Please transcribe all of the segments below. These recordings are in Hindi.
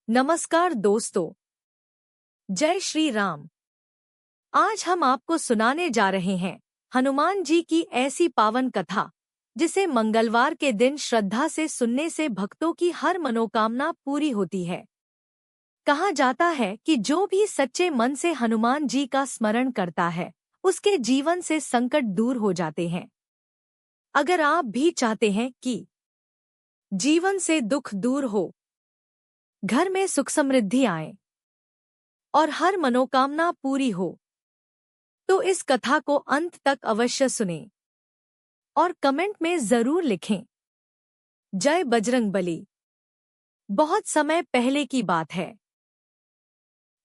नमस्कार दोस्तों, जय श्री राम। आज हम आपको सुनाने जा रहे हैं हनुमान जी की ऐसी पावन कथा जिसे मंगलवार के दिन श्रद्धा से सुनने से भक्तों की हर मनोकामना पूरी होती है। कहा जाता है कि जो भी सच्चे मन से हनुमान जी का स्मरण करता है उसके जीवन से संकट दूर हो जाते हैं। अगर आप भी चाहते हैं कि जीवन से दुख दूर हो, घर में सुख समृद्धि आए और हर मनोकामना पूरी हो, तो इस कथा को अंत तक अवश्य सुनें और कमेंट में जरूर लिखें, जय बजरंगबली। बहुत समय पहले की बात है।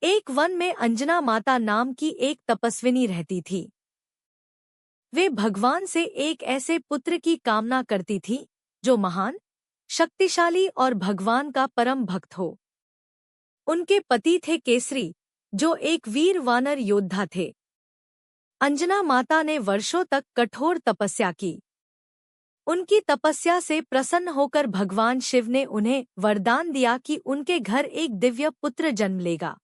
एक वन में अंजना माता नाम की एक तपस्विनी रहती थी। वे भगवान से एक ऐसे पुत्र की कामना करती थी जो महान, शक्तिशाली और भगवान का परम भक्त हो। उनके पति थे केसरी, जो एक वीर वानर योद्धा थे। अंजना माता ने वर्षों तक कठोर तपस्या की। उनकी तपस्या से प्रसन्न होकर भगवान शिव ने उन्हें वरदान दिया कि उनके घर एक दिव्य पुत्र जन्म लेगा,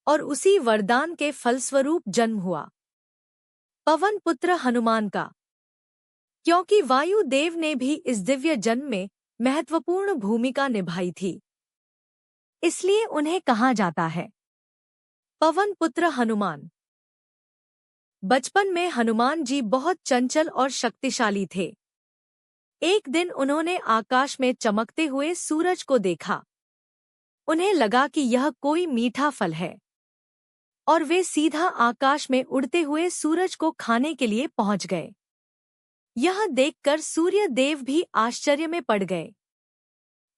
और उसी वरदान के फलस्वरूप जन्म हुआ पवन पुत्र हनुमान का। क्योंकि वायु देव ने भी इस दिव्य जन्म में महत्वपूर्ण भूमिका निभाई थी, इसलिए उन्हें कहा जाता है पवन पुत्र हनुमान। बचपन में हनुमान जी बहुत चंचल और शक्तिशाली थे। एक दिन उन्होंने आकाश में चमकते हुए सूरज को देखा। उन्हें लगा कि यह कोई मीठा फल है, और वे सीधा आकाश में उड़ते हुए सूरज को खाने के लिए पहुंच गए। यह देखकर सूर्य देव भी आश्चर्य में पड़ गए।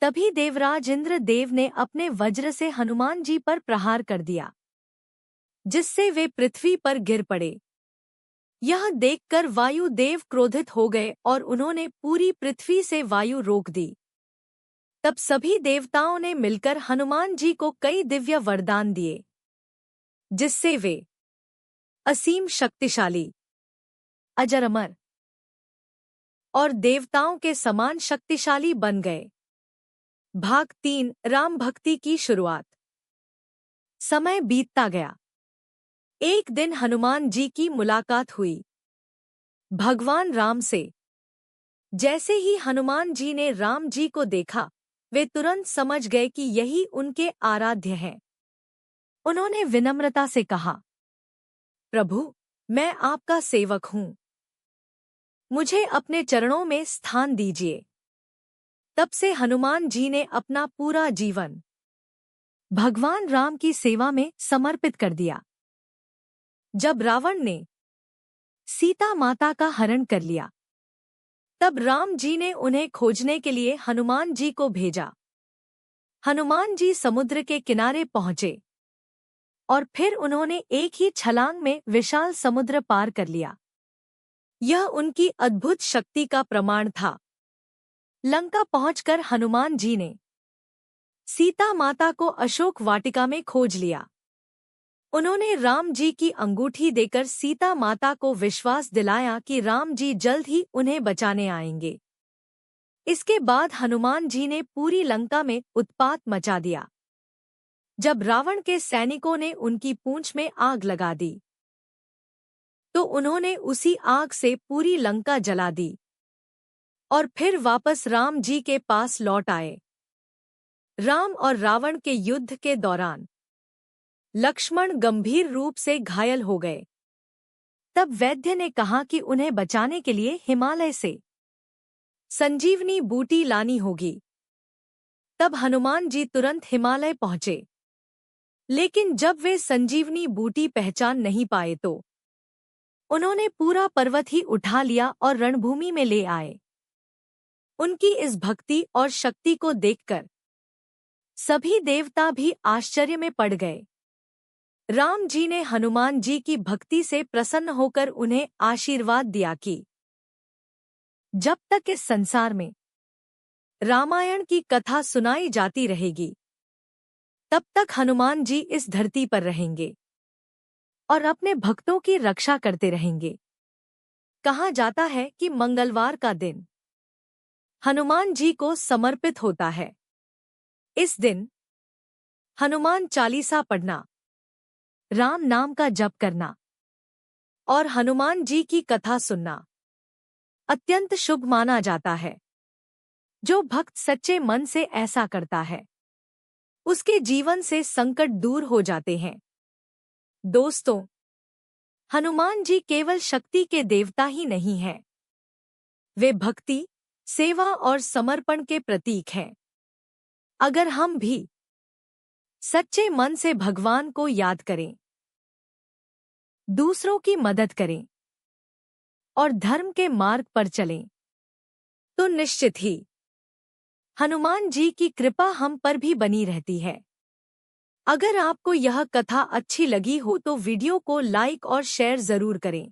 तभी देवराज इंद्र देव ने अपने वज्र से हनुमान जी पर प्रहार कर दिया, जिससे वे पृथ्वी पर गिर पड़े। यह देखकर वायु देव क्रोधित हो गए और उन्होंने पूरी पृथ्वी से वायु रोक दी। तब सभी देवताओं ने मिलकर हनुमान जी को कई दिव्य वरदान दिए, जिससे वे असीम शक्तिशाली, अजर अमर और देवताओं के समान शक्तिशाली बन गए। भाग 3, राम भक्ति की शुरुआत। समय बीतता गया। एक दिन हनुमान जी की मुलाकात हुई भगवान राम से। जैसे ही हनुमान जी ने राम जी को देखा, वे तुरंत समझ गए कि यही उनके आराध्य हैं। उन्होंने विनम्रता से कहा, प्रभु, मैं आपका सेवक हूँ, मुझे अपने चरणों में स्थान दीजिए। तब से हनुमान जी ने अपना पूरा जीवन भगवान राम की सेवा में समर्पित कर दिया। जब रावण ने सीता माता का हरण कर लिया, तब राम जी ने उन्हें खोजने के लिए हनुमान जी को भेजा। हनुमान जी समुद्र के किनारे पहुंचे और फिर उन्होंने एक ही छलांग में विशाल समुद्र पार कर लिया। यह उनकी अद्भुत शक्ति का प्रमाण था। लंका पहुंचकर हनुमान जी ने सीता माता को अशोक वाटिका में खोज लिया। उन्होंने राम जी की अंगूठी देकर सीता माता को विश्वास दिलाया कि राम जी जल्द ही उन्हें बचाने आएंगे। इसके बाद हनुमान जी ने पूरी लंका में उत्पात मचा दिया। जब रावण के सैनिकों ने उनकी पूंछ में आग लगा दी, तो उन्होंने उसी आग से पूरी लंका जला दी और फिर वापस राम जी के पास लौट आए। राम और रावण के युद्ध के दौरान लक्ष्मण गंभीर रूप से घायल हो गए। तब वैद्य ने कहा कि उन्हें बचाने के लिए हिमालय से संजीवनी बूटी लानी होगी। तब हनुमान जी तुरंत हिमालय पहुंचे, लेकिन जब वे संजीवनी बूटी पहचान नहीं पाए तो उन्होंने पूरा पर्वत ही उठा लिया और रणभूमि में ले आए। उनकी इस भक्ति और शक्ति को देखकर सभी देवता भी आश्चर्य में पड़ गए। राम जी ने हनुमान जी की भक्ति से प्रसन्न होकर उन्हें आशीर्वाद दिया कि जब तक इस संसार में रामायण की कथा सुनाई जाती रहेगी, तब तक हनुमान जी इस धरती पर रहेंगे और अपने भक्तों की रक्षा करते रहेंगे। कहा जाता है कि मंगलवार का दिन हनुमान जी को समर्पित होता है। इस दिन हनुमान चालीसा पढ़ना, राम नाम का जप करना और हनुमान जी की कथा सुनना अत्यंत शुभ माना जाता है। जो भक्त सच्चे मन से ऐसा करता है, उसके जीवन से संकट दूर हो जाते हैं। दोस्तों, हनुमान जी केवल शक्ति के देवता ही नहीं हैं। वे भक्ति, सेवा और समर्पण के प्रतीक हैं। अगर हम भी सच्चे मन से भगवान को याद करें, दूसरों की मदद करें और धर्म के मार्ग पर चलें, तो निश्चित ही हनुमान जी की कृपा हम पर भी बनी रहती है। अगर आपको यह कथा अच्छी लगी हो तो वीडियो को लाइक और शेयर जरूर करें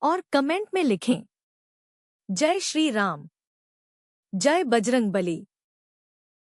और कमेंट में लिखें, जय श्री राम, जय बजरंगबली।